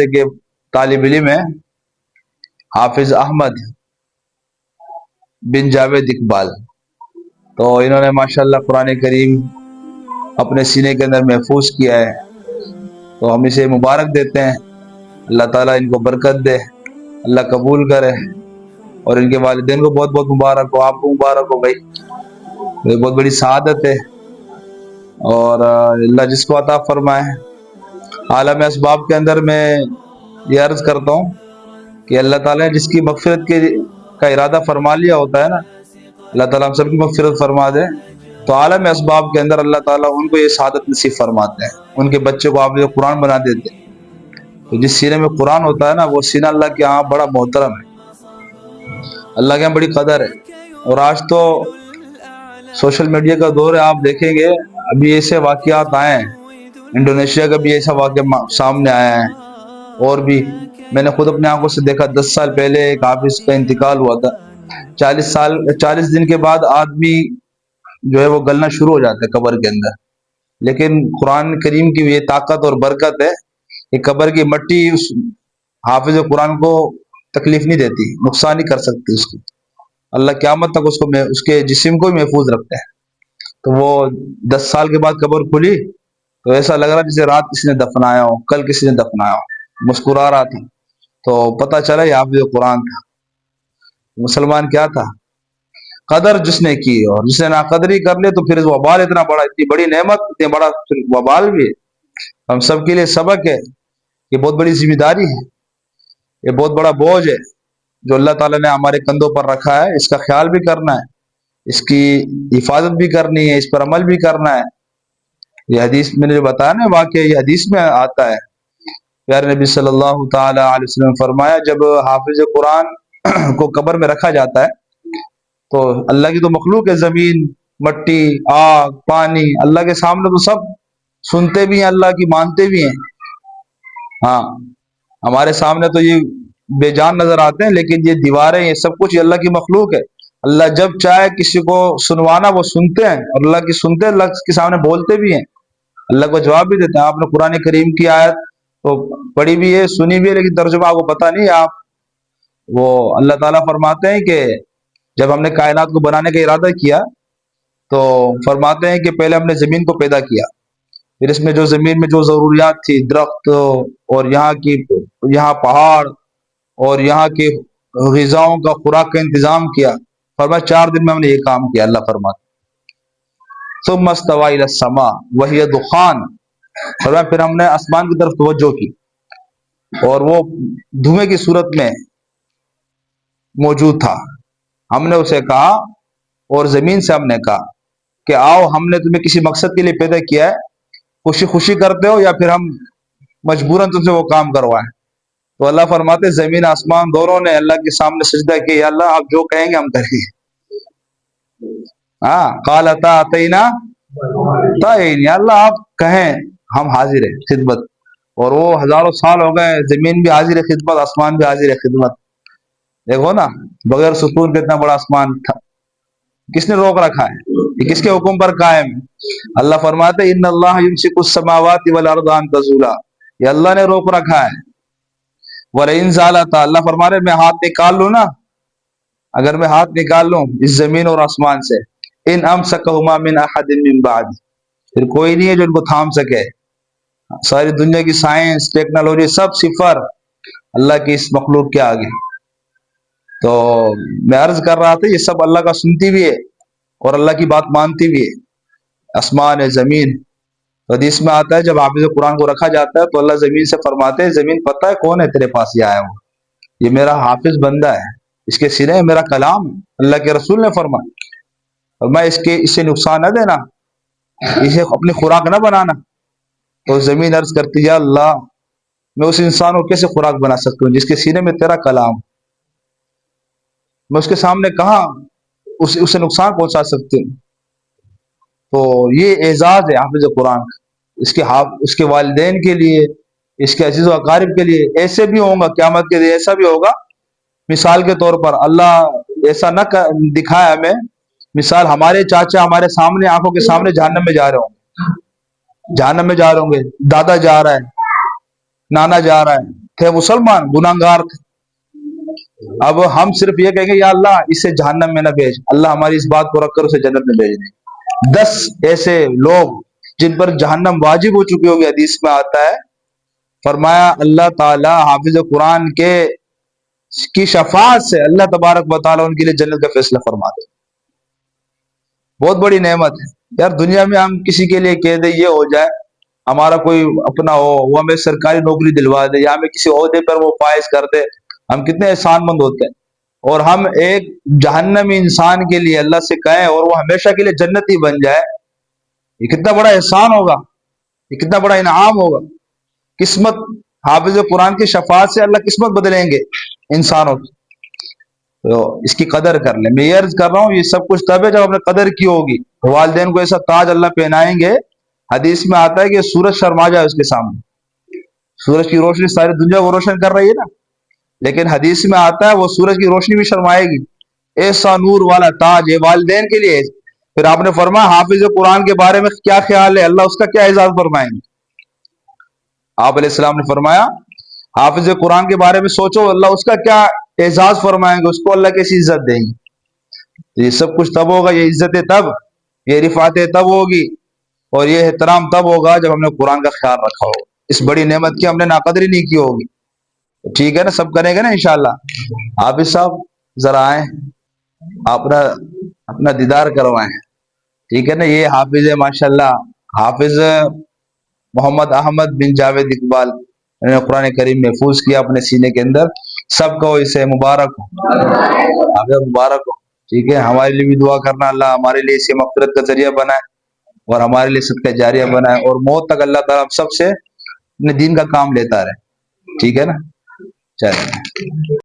کے طالب علم ہیں حافظ احمد بن جاوید اقبال. تو انہوں نے ماشاءاللہ قرآن کریم اپنے سینے کے اندر محفوظ کیا ہے، تو ہم اسے مبارک دیتے ہیں. اللہ تعالیٰ ان کو برکت دے، اللہ قبول کرے، اور ان کے والدین کو بہت بہت مبارک ہو. آپ کو مبارک ہو بھائی، یہ بہت بڑی سعادت ہے، اور اللہ جس کو عطا فرمائے. عالم اسباب کے اندر میں یہ عرض کرتا ہوں کہ اللہ تعالیٰ نے جس کی مغفرت کا ارادہ فرما لیا ہوتا ہے نا، اللہ تعالیٰ ہم سب کی مغفرت فرما دے. تو عالم اسباب کے اندر اللہ تعالیٰ ان کو یہ سعادت نصیب فرماتے ہیں، ان کے بچے کو حافظ قرآن بنا دیتے ہیں. تو جس سینے میں قرآن ہوتا ہے نا، وہ سینہ اللہ کے یہاں بڑا محترم ہے، اللہ کے یہاں بڑی قدر ہے. اور آج تو سوشل میڈیا کا دور ہے، آپ دیکھیں گے ابھی ایسے واقعات آئے ہیں، انڈونیشیا کا بھی ایسا واقعہ سامنے آیا ہے. اور بھی میں نے خود اپنے آنکھوں سے دیکھا، 10 سال پہلے ایک حافظ کا انتقال ہوا تھا. 40 دن کے بعد آدمی جو ہے وہ گلنا شروع ہو جاتا ہے قبر کے اندر. لیکن قرآن کریم کی یہ طاقت اور برکت ہے کہ قبر کی مٹی اس حافظ قرآن کو تکلیف نہیں دیتی، نقصان نہیں کر سکتی اس کو. اللہ قیامت تک اس کے جسم کو بھی محفوظ رکھتے ہیں. تو وہ 10 سال کے بعد قبر کھلی تو ایسا لگ رہا جسے رات کسی نے دفنایا ہو، کل کسی نے دفنایا ہو. مسکرا رہا تھا تو پتہ چلا یہ حافظ قرآن تھا. مسلمان کیا تھا؟ قدر جس نے کی، اور جس نے ناقدری کر لے تو پھر وبال اتنا بڑا، اتنی بڑی نعمت، اتنے بڑا پھر وبال بھی ہے. ہم سب کے لیے سبق ہے، یہ بہت بڑی ذمہ داری ہے، یہ بہت بڑا بوجھ ہے جو اللہ تعالیٰ نے ہمارے کندھوں پر رکھا ہے. اس کا خیال بھی کرنا ہے، اس کی حفاظت بھی کرنی ہے، اس پر عمل بھی کرنا ہے. یہ حدیث میں نے جو بتایا نا واقعہ، یہ حدیث میں آتا ہے. پیارے نبی صلی اللہ تعالی علیہ وسلم فرمایا، جب حافظ قرآن کو قبر میں رکھا جاتا ہے تو اللہ کی تو مخلوق ہے، زمین، مٹی، آگ، پانی، اللہ کے سامنے تو سب سنتے بھی ہیں، اللہ کی مانتے بھی ہیں. ہاں، ہمارے سامنے تو یہ بے جان نظر آتے ہیں، لیکن یہ دیواریں، یہ سب کچھ اللہ کی مخلوق ہے. اللہ جب چاہے کسی کو سنوانا وہ سنتے ہیں، اور اللہ کی سنتے، اللہ کے سامنے بولتے بھی ہیں، اللہ کو جواب بھی دیتے ہیں. آپ نے قرآن کریم کی آیت تو پڑھی بھی ہے، سنی بھی ہے، لیکن ترجمہ آپ کو پتہ نہیں. آپ وہ اللہ تعالیٰ فرماتے ہیں کہ جب ہم نے کائنات کو بنانے کا ارادہ کیا تو فرماتے ہیں کہ پہلے ہم نے زمین کو پیدا کیا، پھر اس میں جو زمین میں جو ضروریات تھی، درخت اور یہاں پہاڑ اور یہاں کی غذاؤں کا، خوراک کا انتظام کیا. فرمایا 4 دن میں ہم نے یہ کام کیا. اللہ فرماتے ثم استوى الى السماء وهي دخان، فرمایا پھر ہم نے آسمان کی طرف توجہ کی اور وہ دھوئیں کی صورت میں موجود تھا. ہم نے اسے کہا، اور زمین سے ہم نے کہا کہ آؤ، ہم نے تمہیں کسی مقصد کے لیے پیدا کیا ہے، خوشی خوشی کرتے ہو یا پھر ہم مجبوراً تم سے وہ کام کروائیں. تو اللہ فرماتے زمین آسمان دونوں نے اللہ کے سامنے سجدہ کیا، یا اللہ آپ جو کہیں گے ہم کریں گے. ہاں، قال اتینا طائعین، یا اللہ آپ کہیں ہم حاضر ہیں خدمت. اور وہ ہزاروں سال ہو گئے، زمین بھی حاضر ہے خدمت، آسمان بھی حاضر ہے خدمت. دیکھو نا، بغیر ستون کے اتنا بڑا آسمان تھا، کس نے روک رکھا ہے؟ یہ کس کے حکم پر قائم ہے؟ اللہ فرماتے ان اللہ یمسک السماوات والارض ان تزولا، یہ اللہ نے روک رکھا ہے. ولئن زالتا، اللہ فرما رہے میں ہاتھ نکال لوں نا، اگر میں ہاتھ نکال لوں اس زمین اور آسمان سے، ان امسکہما من احد من بعد، پھر کوئی نہیں ہے جو ان کو تھام سکے. ساری دنیا کی سائنس، ٹیکنالوجی سب صفر اللہ کی اس مخلوق کے آگے. تو میں عرض کر رہا تھا یہ سب اللہ کا سنتی بھی ہے اور اللہ کی بات مانتی بھی ہے. آسمان ہے، زمین. حدیث میں آتا ہے جب حافظ قرآن کو رکھا جاتا ہے تو اللہ زمین سے فرماتے ہیں زمین پتہ ہے کون ہے تیرے پاس یہ آیا ہوا؟ یہ میرا حافظ بندہ ہے، اس کے سینے میں میرا کلام ہے. اللہ کے رسول نے فرمایا، اور میں اس سے نقصان نہ دینا، اسے اپنی خوراک نہ بنانا. تو زمین عرض کرتی یا اللہ میں اس انسان کو کیسے خوراک بنا سکتا ہوں جس کے سینے میں تیرا کلام، میں اس کے سامنے کہاں اسے نقصان پہنچا سکتی ہوں. تو یہ اعزاز ہے حافظ قرآن، اس کے والدین کے لیے، اس کے عزیز و اقارب کے لیے. ایسے بھی ہوں گا قیامت کے دن، ایسا بھی ہوگا مثال کے طور پر اللہ ایسا نہ دکھائے ہمیں، مثال ہمارے چاچا ہمارے سامنے آنکھوں کے سامنے جہنم میں جا رہے ہوں گے، جہنم میں جا رہے ہوں گے، دادا جا رہا ہے، نانا جا رہا ہے، تھے مسلمان، گناہگار تھے. اب ہم صرف یہ کہیں گے یا اللہ اسے جہنم میں نہ بھیج، اللہ ہماری اس بات کو رکھ کر اسے جنت میں بھیج دیں. 10 ایسے لوگ جن پر جہنم واجب ہو چکی ہوگی، حدیث میں آتا ہے، فرمایا اللہ تعالی حافظ قرآن کی شفاعت سے اللہ تبارک و تعالی ان کے لیے جنت کا فیصلہ فرما دے. بہت بڑی نعمت ہے یار. دنیا میں ہم کسی کے لیے کہہ دیں یہ ہو جائے، ہمارا کوئی اپنا ہو، وہ ہمیں سرکاری نوکری دلوا دے یا ہمیں کسی عہدے پر وہ فائز کر دے، ہم کتنے احسان مند ہوتے ہیں. اور ہم ایک جہنمی انسان کے لیے اللہ سے کہیں اور وہ ہمیشہ کے لیے جنتی بن جائے، یہ کتنا بڑا احسان ہوگا، یہ کتنا بڑا انعام ہوگا. قسمت حافظ قرآن کی شفاعت سے اللہ قسمت بدلیں گے انسانوں کی. تو اس کی قدر کر لیں. میں یہ عرض کر رہا ہوں یہ سب کچھ تب ہے جب ہم نے قدر کی ہوگی. والدین کو ایسا تاج اللہ پہنائیں گے، حدیث میں آتا ہے کہ سورج شرما جائے اس کے سامنے. سورج کی روشنی ساری دنیا کو روشن کر رہی ہے نا، لیکن حدیث میں آتا ہے وہ سورج کی روشنی بھی شرمائے گی. ایسا نور والا تاج یہ والدین کے لیے. پھر آپ نے فرمایا حافظ قرآن کے بارے میں کیا خیال ہے، اللہ اس کا کیا اعزاز فرمائیں گے. آپ علیہ السلام نے فرمایا حافظ قرآن کے بارے میں سوچو اللہ اس کا کیا اعزاز فرمائیں گے، اس کو اللہ کیسی عزت دیں گے. تو یہ سب کچھ تب ہوگا، یہ عزتیں تب، یہ رفعتیں تب ہوگی اور یہ احترام تب ہوگا جب ہم نے قرآن کا خیال رکھا ہوگا. اس بڑی نعمت کی ہم نے ناقدری نہیں کی ہوگی. ٹھیک ہے نا، سب کریں گے نا انشاءاللہ. حافظ صاحب ذرا آئیں، اپنا دیدار کروائیں. ٹھیک ہے نا. یہ حافظ ہے ماشاءاللہ، حافظ محمد احمد بن جاوید اقبال، انہوں نے قرآن کریم محفوظ کیا اپنے سینے کے اندر. سب کو اسے مبارک ہو، حافظ مبارک ہو. ٹھیک ہے، ہمارے لیے بھی دعا کرنا اللہ ہمارے لیے اسے مغفرت کا ذریعہ بنائے اور ہمارے لیے صدقہ جاریہ بنائے اور موت تک اللہ تعالیٰ ہم سب سے اپنے دین کا کام لیتا رہے. ٹھیک ہے نا. چلیں.